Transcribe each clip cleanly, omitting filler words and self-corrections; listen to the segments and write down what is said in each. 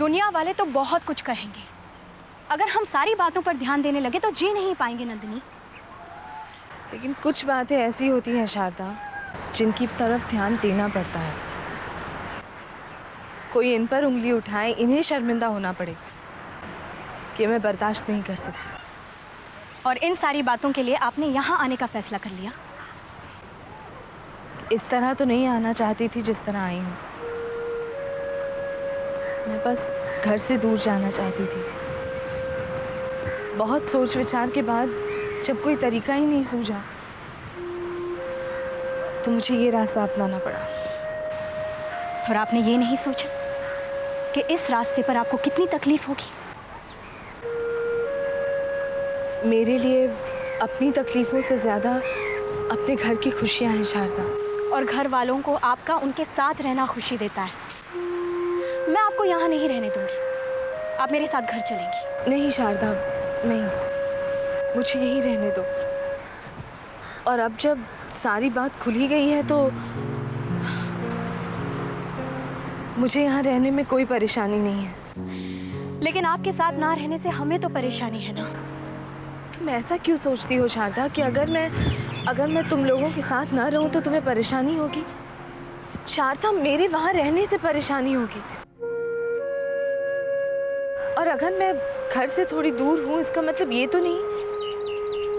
दुनिया वाले तो बहुत कुछ कहेंगे, अगर हम सारी बातों पर ध्यान देने लगे तो जी नहीं पाएंगे नंदिनी। लेकिन कुछ बातें ऐसी होती हैं शारदा, जिनकी तरफ ध्यान देना पड़ता है। कोई इन पर उंगली उठाए, इन्हें शर्मिंदा होना पड़े, कि मैं बर्दाश्त नहीं कर सकती। और इन सारी बातों के लिए आपने यहाँ आने का फैसला कर लिया? इस तरह तो नहीं आना चाहती थी जिस तरह आई हूँ। मैं बस घर से दूर जाना चाहती थी। बहुत सोच विचार के बाद जब कोई तरीका ही नहीं सूझा तो मुझे ये रास्ता अपनाना पड़ा। और आपने ये नहीं सोचा कि इस रास्ते पर आपको कितनी तकलीफ होगी? मेरे लिए अपनी तकलीफों से ज़्यादा अपने घर की खुशियाँ हैं शारदा। और घर वालों को आपका उनके साथ रहना खुशी देता है। मैं आपको यहाँ नहीं रहने दूंगी, आप मेरे साथ घर चलेंगी। नहीं शारदा, नहीं, मुझे यहीं रहने दो। और अब जब सारी बात खुली गई है तो मुझे यहाँ रहने में कोई परेशानी नहीं है। लेकिन आपके साथ ना रहने से हमें तो परेशानी है ना। तुम ऐसा क्यों सोचती हो शारदा कि अगर मैं तुम लोगों के साथ ना रहूं तो तुम्हें परेशानी होगी? शारदा, मेरे वहां रहने से परेशानी होगी। और अगर मैं घर से थोड़ी दूर हूं, इसका मतलब ये तो नहीं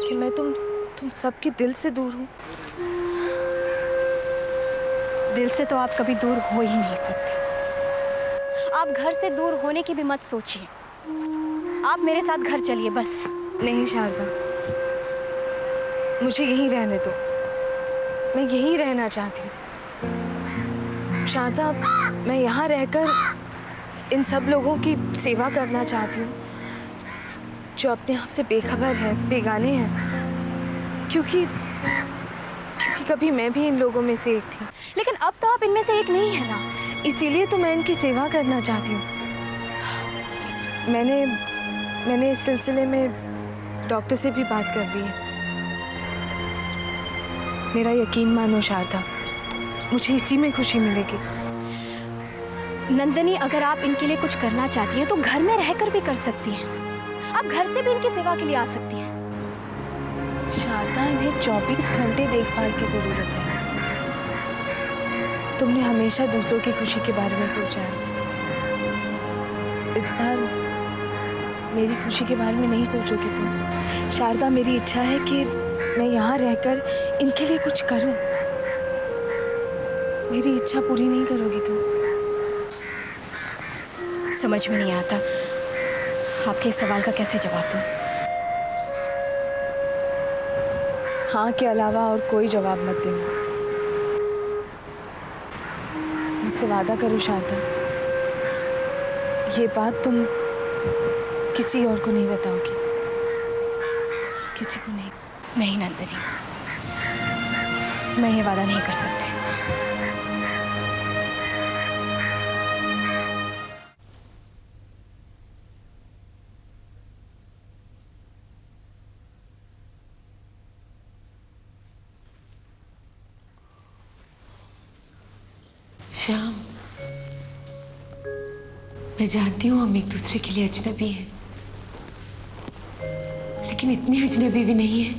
कि मैं तुम सबके दिल से दूर हूं। दिल से तो आप कभी दूर हो ही नहीं सकते। आप घर से दूर होने की भी मत सोचिए। आप मेरे साथ घर चलिए बस। नहीं शारदा, मुझे यहीं रहने दो। मैं यहीं रहना चाहती हूँ शारदा। मैं यहाँ रहकर इन सब लोगों की सेवा करना चाहती हूँ जो अपने आप से बेखबर है, बेगाने हैं। क्योंकि कभी मैं भी इन लोगों में से एक थी। लेकिन अब तो आप इनमें से एक नहीं है ना। इसीलिए तो मैं इनकी सेवा करना चाहती हूँ। मैंने इस सिलसिले में डॉक्टर से भी बात कर ली है। मेरा यकीन मानो शारदा, मुझे इसी में खुशी मिलेगी। नंदिनी, अगर आप इनके लिए कुछ करना चाहती हैं तो घर में रहकर भी कर सकती हैं। आप घर से भी इनकी सेवा के लिए आ सकती हैं। शारदा, इन्हें 24 घंटे देखभाल की जरूरत है। तुमने हमेशा दूसरों की खुशी के बारे में सोचा है। इस बार मेरी खुशी के बारे में नहीं सोचोगी तुम? शारदा, मेरी इच्छा है कि मैं यहाँ रहकर इनके लिए कुछ करूँ। मेरी इच्छा पूरी नहीं करोगी तुम? समझ में नहीं आता आपके इस सवाल का कैसे जवाब दूं। हाँ के अलावा और कोई जवाब मत देना। मुझसे वादा करो शारदा, ये बात तुम किसी और को नहीं बताओगी? किसी को नहीं? नहीं नंदिनी, मैं ये वादा नहीं कर सकती। श्याम, मैं जानती हूँ हम एक दूसरे के लिए अजनबी हैं, लेकिन इतने अजनबी भी नहीं है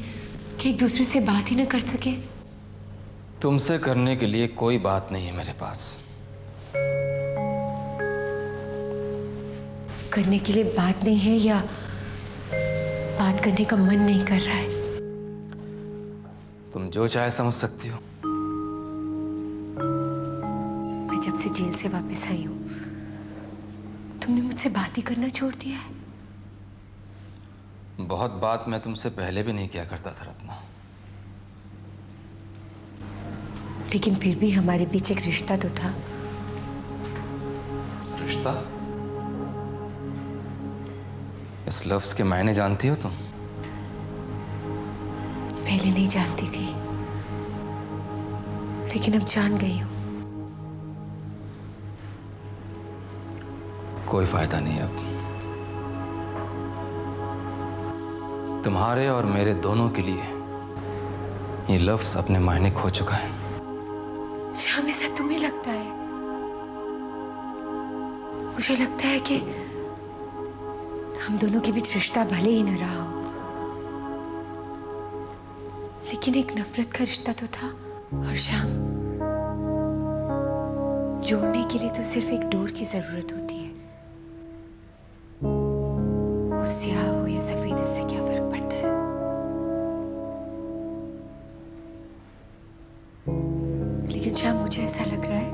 कि एक दूसरे से बात ही ना कर सके। तुमसे करने के लिए कोई बात नहीं है मेरे पास। करने के लिए बात नहीं है या बात करने का मन नहीं कर रहा है? तुम जो चाहे समझ सकती हो। मैं जब से जेल से वापस आई हूँ तुमने मुझसे बात ही करना छोड़ दिया है। बहुत बात मैं तुमसे पहले भी नहीं किया करता था रत्ना। लेकिन फिर भी हमारे बीच एक रिश्ता तो था। रिश्ता? इस लफ्ज के मायने जानती हो तुम? पहले नहीं जानती थी, लेकिन अब जान गई हूँ। कोई फायदा नहीं अब। तुम्हारे और मेरे दोनों के लिए ये लफ्ज अपने मायने खो चुका है। श्याम, ऐसा तुम्हें लगता है? मुझे लगता है कि हम दोनों के बीच रिश्ता भले ही न रहा हो, लेकिन एक नफरत का रिश्ता तो था। और शाम, जोड़ने के लिए तो सिर्फ एक डोर की जरूरत होती है। और स्याह हो या सफेद, इससे क्या फर्क पड़ता है? लेकिन शाम, मुझे ऐसा लग रहा है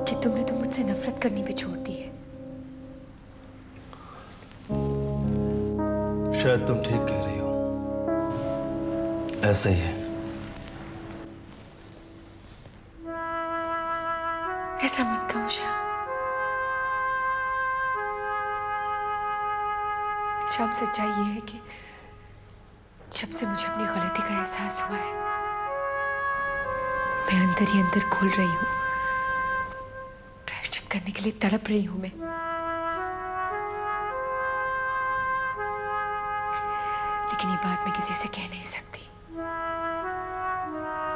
कि तुमने तो मुझसे नफरत करनी भी छोड़ दी है। शायद तुम ठीक कह रही हो, ऐसा ही है। ऐसा मत कहो श्याम। शाम, सच्चाई ये है कि जब से मुझे अपनी गलती का एहसास हुआ है, मैं अंदर ही अंदर घुल रही हूं। प्रायश्चित करने के लिए तड़प रही हूं मैं। लेकिन ये बात मैं किसी से कह नहीं सकती।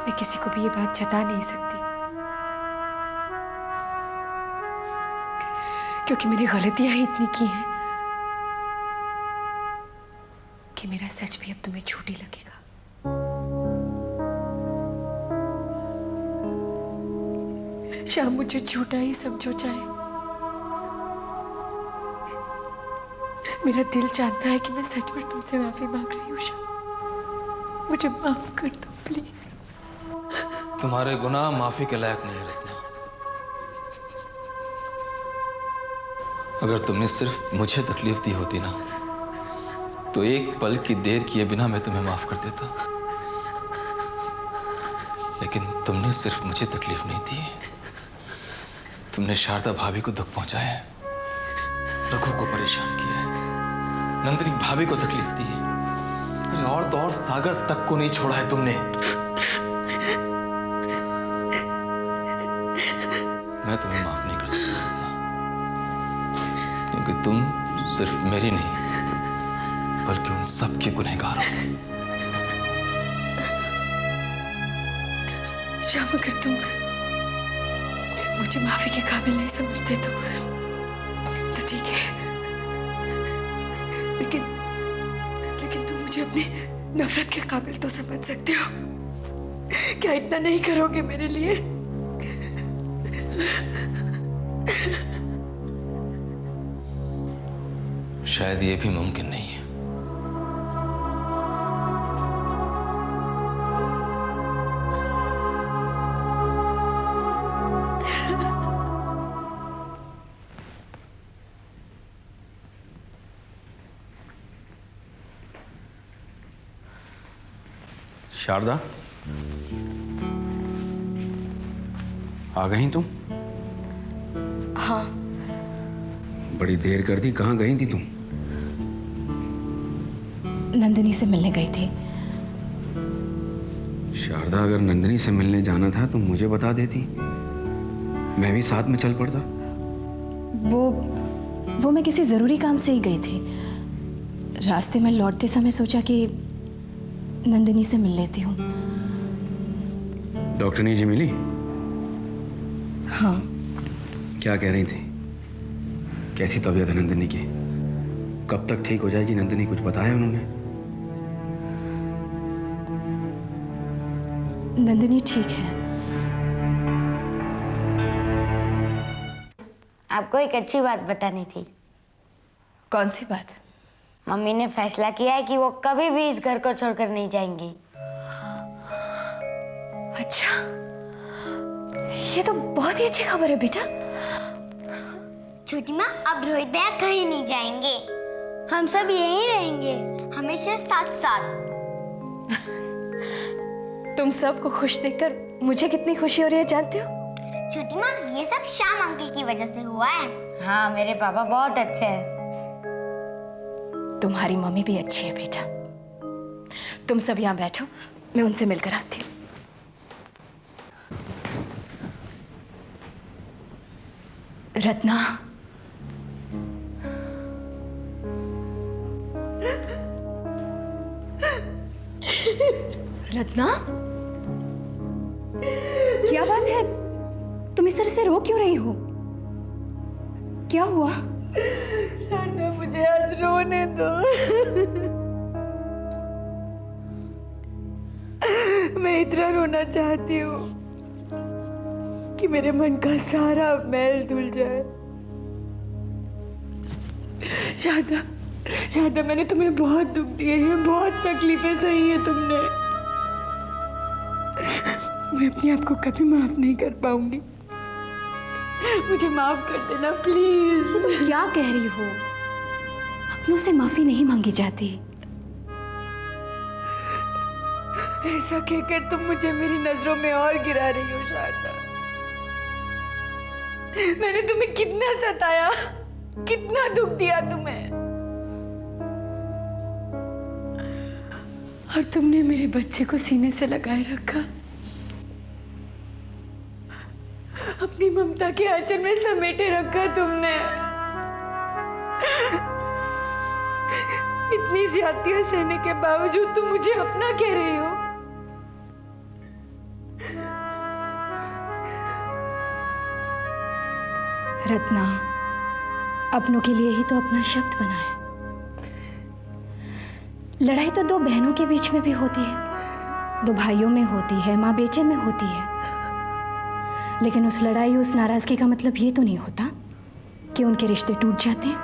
मैं किसी को भी ये बात जता नहीं सकती, क्योंकि मैंने गलतियां ही इतनी की हैं कि मेरा सच भी अब तुम्हें झूठी लगेगा। शाम, मुझे झूठा ही समझो चाहे। मेरा दिल चाहता है कि मैं सचमुच तुमसे माफी मांग रही हूँ शाम। मुझे माफ कर दो प्लीज। तुम्हारे गुनाह माफी के लायक नहीं रत्ना। अगर तुमने सिर्फ मुझे तकलीफ दी होती ना, तो एक पल की देर किए बिना मैं तुम्हें माफ कर देता। लेकिन तुमने सिर्फ मुझे तकलीफ नहीं दी, तुमने शारदा भाभी को दुख पहुंचाया है, रघु को परेशान किया है, नंदिनी भाभी को तकलीफ दी है। अरे और तो और सागर तक को नहीं छोड़ा है तुमने। मैं तुम्हें माफ नहीं कर सकता, क्योंकि तुम सिर्फ मेरी नहीं बल्कि उन सब के गुनहगार हो। श्याम, अगर तुम मुझे माफी के काबिल नहीं समझते तो ठीक है। लेकिन तुम मुझे अपनी नफरत के काबिल तो समझ सकते हो। क्या इतना नहीं करोगे मेरे लिए? शायद ये भी मुमकिन नहीं है। शारदा, आ गई तुम? हाँ। बड़ी देर कर दी, कहाँ गई थी तुम? नंदिनी से मिलने गई थी। शारदा, अगर नंदिनी से मिलने जाना था तो मुझे बता देती, मैं भी साथ में चल पड़ता। वो मैं किसी जरूरी काम से ही गई थी। रास्ते में लौटते समय सोचा कि नंदिनी से मिल लेती हूँ। डॉक्टरनी जी मिली? हाँ। क्या कह रही थी? कैसी तबीयत है नंदिनी की? कब तक ठीक हो जाएगी नंदिनी, कुछ बताया उन्होंने? नंदिनी ठीक है। आपको एक अच्छी बात बतानी थी। कौन सी बात? मम्मी ने फैसला किया है कि वो कभी भी इस घर को छोड़कर नहीं जाएंगी। अच्छा, ये तो बहुत ही अच्छी खबर है बेटा। छोटी माँ, अब रोहित भैया कहीं नहीं जाएंगे। हम सब यहीं रहेंगे, हमेशा साथ साथ। तुम सबको खुश देखकर मुझे कितनी खुशी हो रही है जानते हो? छोटी माँ, ये सब श्याम अंकल की वजह से हुआ है। हाँ, मेरे पापा बहुत अच्छे हैं। तुम्हारी मम्मी भी अच्छी है बेटा। तुम सब यहाँ बैठो, मैं उनसे मिलकर आती हूँ। रत्ना, रत्ना, क्या बात है? तुम इस तरह से रो क्यों रही हो? क्या हुआ? शारदा मुझे आज रोने दो। मैं इतना रोना चाहती हूँ कि मेरे मन का सारा मैल धुल जाए। शारदा, शारदा, मैंने तुम्हें बहुत दुख दिए हैं, बहुत तकलीफें सही हैं तुमने। मैं अपने आप को कभी माफ नहीं कर पाऊंगी। मुझे माफ कर देना प्लीज। ये तुम क्या कह रही हो? अपनों से माफी नहीं मांगी जाती। ऐसा कहकर तुम मुझे मेरी नजरों में और गिरा रही हो शारदा। मैंने तुम्हें कितना सताया, कितना दुख दिया तुम्हें, और तुमने मेरे बच्चे को सीने से लगाए रखा, अपनी ममता के आंचल में समेटे रखा तुमने। इतनी ज्यादतियां सहने के बावजूद तुम मुझे अपना कह रही हो। रत्ना, अपनों के लिए ही तो अपना शब्द बना है। लड़ाई तो दो बहनों के बीच में भी होती है, दो भाइयों में होती है, माँ बेटे में होती है। लेकिन उस लड़ाई, उस नाराजगी का मतलब ये तो नहीं होता कि उनके रिश्ते टूट जाते हैं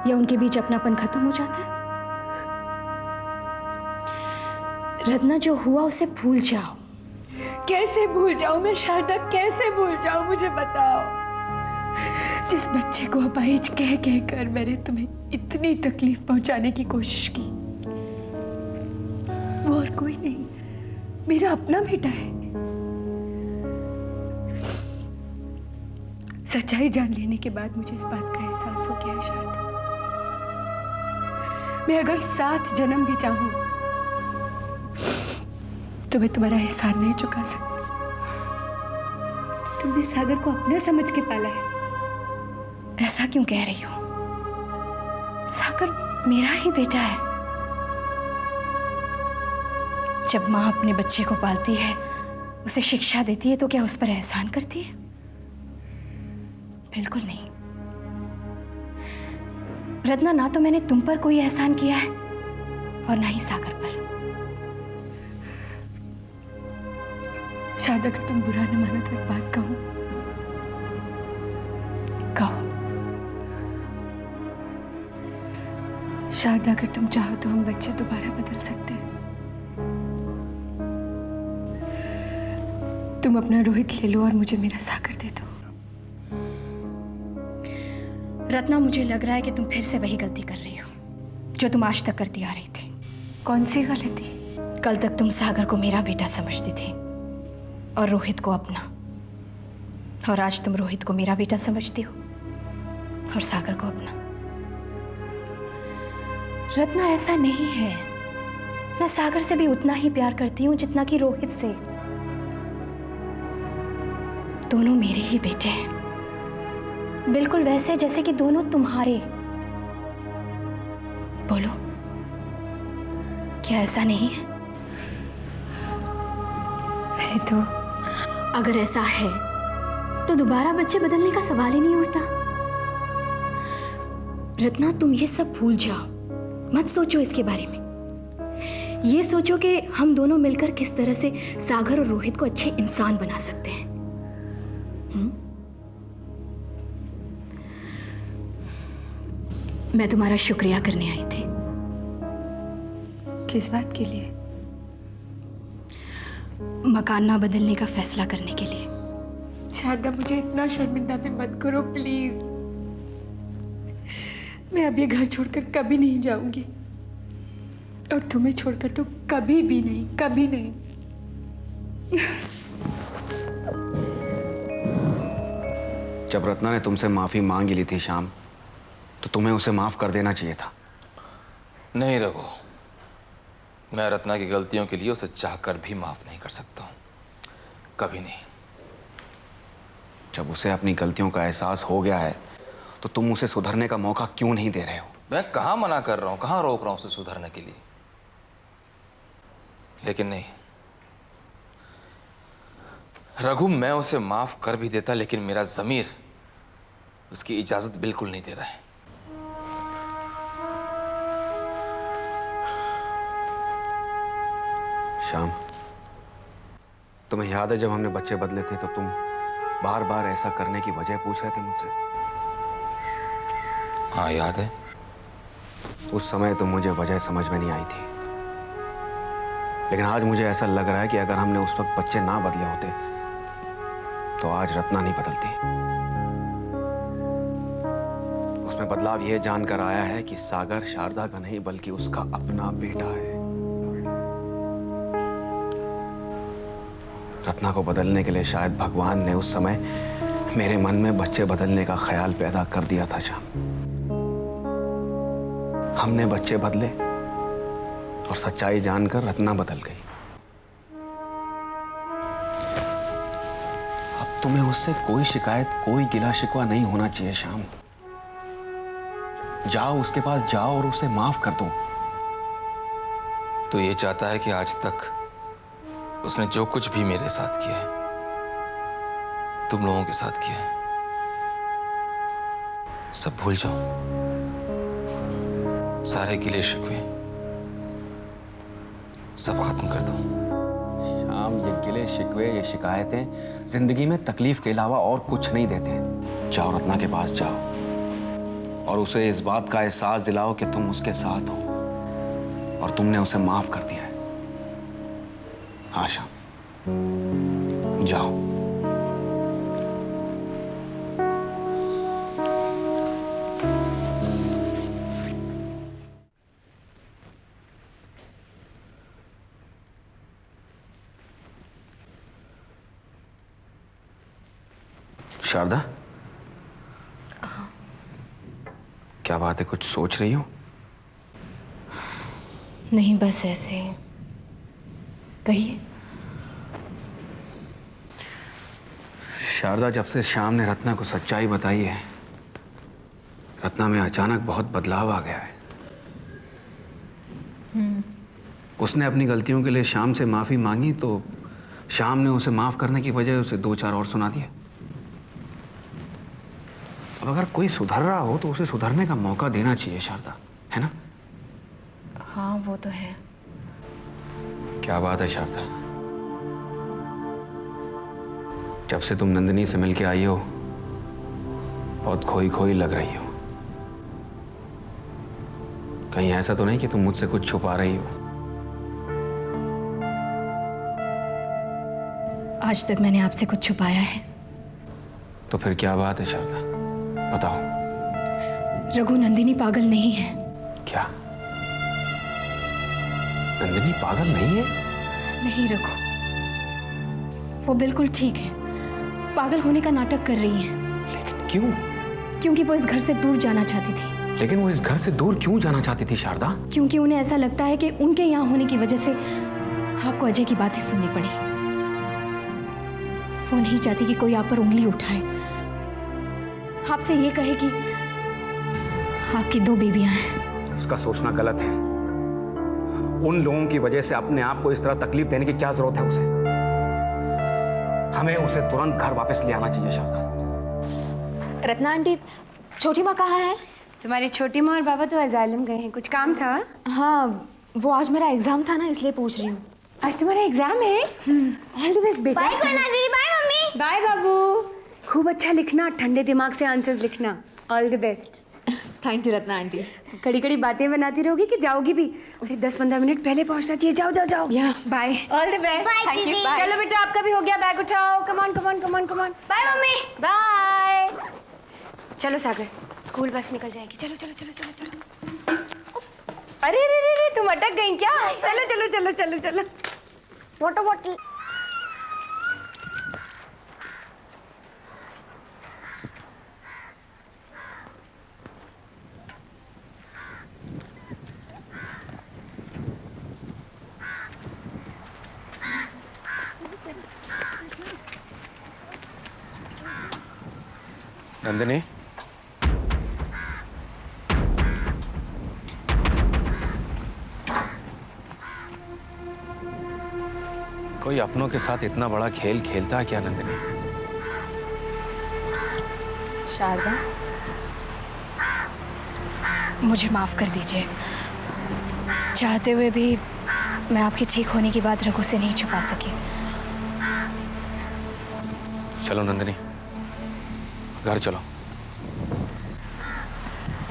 या उनके बीच अपनापन खत्म हो जाता है। रत्ना, जो हुआ उसे भूल जाओ। कैसे भूल जाऊं मैं शारदा, कैसे भूल जाऊं, मुझे बताओ। जिस बच्चे को अपाहिज कह कह कर मैंने तुम्हें इतनी तकलीफ पहुंचाने की कोशिश की, वो और कोई नहीं, मेरा अपना बेटा है। सच्चाई जान लेने के बाद मुझे इस बात का एहसास हो गया है शारदा, मैं अगर 7 जन्म भी चाहूं तो मैं तुम्हारा एहसान नहीं चुका सकती। तुमने सागर को अपना समझ के पाला है। ऐसा क्यों कह रही हो? सागर मेरा ही बेटा है। जब माँ अपने बच्चे को पालती है, उसे शिक्षा देती है, तो क्या उस पर एहसान करती है? बिल्कुल नहीं। रत्ना, ना तो मैंने तुम पर कोई एहसान किया है और ना ही सागर पर। शारदा, अगर तुम बुरा न मानो तो एक बात कहूं। कहो। शारदा, अगर तुम चाहो तो हम बच्चे दोबारा बदल सकते हैं। तुम अपना रोहित ले लो और मुझे मेरा सागर दे दो। रत्ना, मुझे लग रहा है कि तुम फिर से वही गलती कर रही हो जो तुम आज तक करती आ रही थी। कौन सी गलती? कल तक तुम सागर को मेरा बेटा समझती थी और रोहित को अपना, और आज तुम रोहित को मेरा बेटा समझती हो और सागर को अपना। रत्ना, ऐसा नहीं है। मैं सागर से भी उतना ही प्यार करती हूँ जितना कि रोहित से। दोनों मेरे ही बेटे हैं, बिल्कुल वैसे जैसे कि दोनों तुम्हारे। बोलो, क्या ऐसा नहीं है? है तो। अगर ऐसा है तो दोबारा बच्चे बदलने का सवाल ही नहीं उठता। रत्ना, तुम ये सब भूल जाओ, मत सोचो इसके बारे में। ये सोचो कि हम दोनों मिलकर किस तरह से सागर और रोहित को अच्छे इंसान बना सकते हैं। मैं तुम्हारा शुक्रिया करने आई थी। किस बात के लिए? मकान ना बदलने का फैसला करने के लिए। शारदा, मुझे इतना शर्मिंदा भी मत करो प्लीज। मैं अब ये घर छोड़कर कभी नहीं जाऊंगी, और तुम्हें छोड़कर तो कभी भी नहीं, कभी नहीं। जब रत्ना ने तुमसे माफी मांग ली थी शाम, तो तुम्हें उसे माफ कर देना चाहिए था। नहीं रघु, मैं रत्ना की गलतियों के लिए उसे चाहकर भी माफ नहीं कर सकता हूं, कभी नहीं। जब उसे अपनी गलतियों का एहसास हो गया है, तो तुम उसे सुधरने का मौका क्यों नहीं दे रहे हो? मैं कहां मना कर रहा हूं, कहां रोक रहा हूं उसे सुधरने के लिए। लेकिन नहीं रघु, मैं उसे माफ कर भी देता, लेकिन मेरा उसकी इजाजत बिल्कुल नहीं दे रहा है। श्याम, तुम्हें याद है जब हमने बच्चे बदले थे तो तुम बार बार ऐसा करने की वजह पूछ रहे थे मुझसे? हाँ याद है। उस समय तो मुझे वजह समझ में नहीं आई थी, लेकिन आज मुझे ऐसा लग रहा है कि अगर हमने उस वक्त बच्चे ना बदले होते तो आज रत्ना नहीं बदलती। उसमें बदलाव यह जानकर आया है कि सागर शारदा का नहीं बल्कि उसका अपना बेटा है। रत्ना को बदलने के लिए शायद भगवान ने उस समय मेरे मन में बच्चे बदलने का ख्याल पैदा कर दिया था। श्याम, हमने बच्चे बदले और सच्चाई जानकर रत्ना बदल गई। अब तुम्हें उससे कोई शिकायत, कोई गिला शिकवा नहीं होना चाहिए। श्याम, जाओ उसके पास, जाओ और उसे माफ कर दो। तो ये चाहता है कि आज तक उसने जो कुछ भी मेरे साथ किया है, तुम लोगों के साथ किया है, सब भूल जाओ। सारे गिले शिकवे सब खत्म कर दो। श्याम, ये गिले शिकवे, ये शिकायतें जिंदगी में तकलीफ के अलावा और कुछ नहीं देते। जाओ रत्ना के पास जाओ और उसे इस बात का एहसास दिलाओ कि तुम उसके साथ हो और तुमने उसे माफ कर दिया है। हाँ श्याम, जाओ। शारदा, क्या बात है? कुछ सोच रही हो? नहीं, बस ऐसे ही। कहिए। शारदा, जब से श्याम ने रत्ना को सच्चाई बताई है, रत्ना में अचानक बहुत बदलाव आ गया है। उसने अपनी गलतियों के लिए श्याम से माफी मांगी तो श्याम ने उसे माफ करने की बजाय उसे 2-4 और सुना दिया। अब अगर कोई सुधर रहा हो तो उसे सुधरने का मौका देना चाहिए शारदा, है ना? हाँ, वो तो है। क्या बात है शारदा, जब से तुम नंदिनी से मिलके आई हो बहुत खोई खोई लग रही हो। कहीं ऐसा तो नहीं कि तुम मुझसे कुछ छुपा रही हो? आज तक मैंने आपसे कुछ छुपाया है? तो फिर क्या बात है शारदा, बताओ। रघु, नंदिनी पागल नहीं है। क्या? नंदिनी पागल नहीं है? नहीं रघु, वो बिल्कुल ठीक है। पागल होने का नाटक कर रही है। लेकिन क्यों? क्योंकि वो इस घर से दूर जाना चाहती थी। लेकिन वो इस घर से दूर क्यों जाना चाहती थी शारदा? क्योंकि उन्हें ऐसा लगता है कि उनके यहाँ होने की वजह से आपको अजय की बातें सुननी पड़ी। वो नहीं चाहती कि कोई आप पर उंगली उठाए, आपसे ये कहे कि आपकी 2 बेबियां हैं। उसका सोचना गलत है। उन लोगों की वजह से अपने आप को इस तरह तकलीफ देने की क्या जरूरत है उसे? हमें उसे तुरंत घर वापस ले आना चाहिए शारदा। रत्ना आंटी, छोटी माँ कहाँ है? तुम्हारी छोटी माँ और बाबा तो अजाइलम गए हैं, कुछ काम था? हाँ, वो आज मेरा एग्जाम था ना, इसलिए पूछ रही हूँ। आज तुम्हारा एग्जाम है? ऑल द बेस्ट बेटा। बाय कोना दीदी, बाय मम्मी। बाय बाबू, खूब अच्छा लिखना, ठंडे दिमाग से आंसर्स लिखना। All the best. Thank you Ratna aunty. कड़ी कड़ी बातें बनाती रहोगी कि जाओगी भी? अरे 10-15 मिनट पहले पहुंचना चाहिए। जाओ जाओ जाओ। या bye. All the best. Bye, thank you. दीदी। चलो बेटा, आपका भी हो गया, बैग उठाओ। Come on come on come on come on. Bye mummy. Bye. चलो सागर, स्कूल बस निकल जाएगी। चलो चलो चलो चलो चलो। अरे रे रे रे, तुम अटक गई क्या? चलो चलो चलो चलो चलो। Water bottle. नंदिनी, कोई अपनों के साथ इतना बड़ा खेल खेलता है क्या नंदिनी? शारदा, मुझे माफ़ कर दीजिए। चाहते हुए भी मैं आपके ठीक होने की बात रघु से नहीं छुपा सकी। चलो नंदिनी, घर चलो।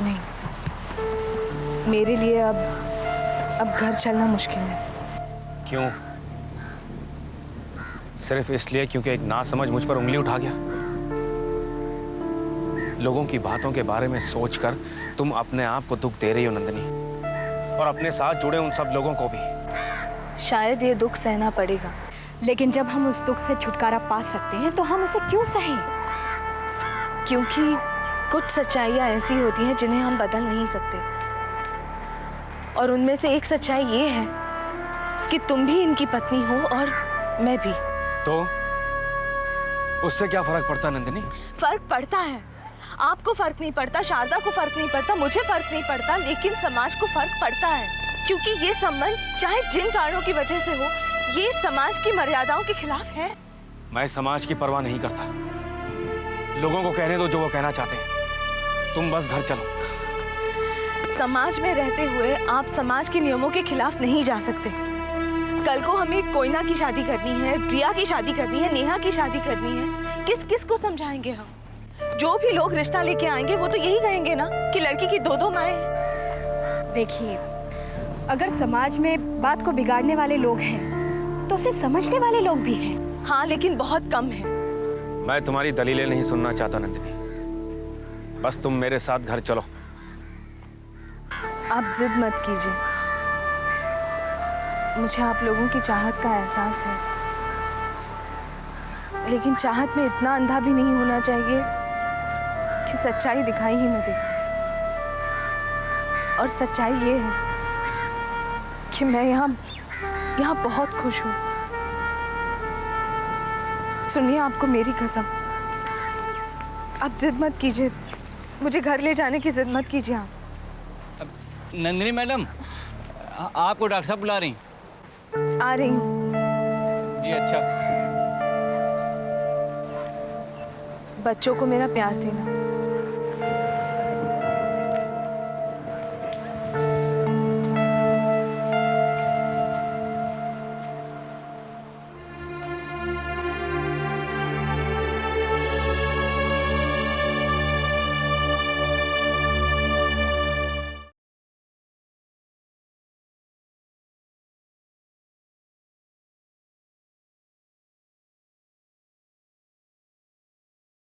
नहीं, मेरे लिए अब घर चलना मुश्किल है। क्यों? सिर्फ इसलिए क्योंकि एक नासमझ मुझ पर उंगली उठा गया? लोगों की बातों के बारे में सोचकर तुम अपने आप को दुख दे रही हो नंदिनी, और अपने साथ जुड़े उन सब लोगों को भी। शायद ये दुख सहना पड़ेगा, लेकिन जब हम उस दुख से छुटकारा पा सकते हैं तो हम उसे क्यों सहें? क्योंकि कुछ सच्चाइयाँ ऐसी होती हैं जिन्हें हम बदल नहीं सकते, और उनमें से एक सच्चाई ये है कि तुम भी इनकी पत्नी हो और मैं भी। तो उससे क्या फर्क पड़ता नंदिनी? फर्क पड़ता है। आपको फर्क नहीं पड़ता, शारदा को फर्क नहीं पड़ता, मुझे फर्क नहीं पड़ता, लेकिन समाज को फर्क पड़ता है, क्योंकि ये संबंध चाहे जिन कारणों की वजह से हो, ये समाज की मर्यादाओं के खिलाफ है। मैं समाज की परवाह नहीं करता। लोगों को कहने दो जो वो कहना चाहते हैं। तुम बस घर चलो। समाज में रहते हुए आप समाज के नियमों के खिलाफ नहीं जा सकते। कल को हमें कोयना की शादी करनी है, प्रिया की शादी करनी है, नेहा की शादी करनी है, किस किस को समझाएंगे हम? जो भी लोग रिश्ता लेके आएंगे वो तो यही कहेंगे ना कि लड़की की दो माएं हैं। देखिए, अगर समाज में बात को बिगाड़ने वाले लोग हैं तो उसे समझने वाले लोग भी हैं। हाँ, लेकिन बहुत कम है। मैं तुम्हारी दलीलें नहीं सुनना चाहता नंदिनी, बस तुम मेरे साथ घर चलो। आप जिद मत कीजिए, मुझे आप लोगों की चाहत का एहसास है, लेकिन चाहत में इतना अंधा भी नहीं होना चाहिए कि सच्चाई दिखाई ही न दे। और सच्चाई ये है कि मैं यहाँ बहुत खुश हूँ। सुनिए, आपको मेरी कसम, आप जिद मत कीजिए, मुझे घर ले जाने की जिद मत कीजिए आप। नंदिनी मैडम, आपको डॉक्टर साहब बुला रही। आ रही हूँ। जी अच्छा। बच्चों को मेरा प्यार देना।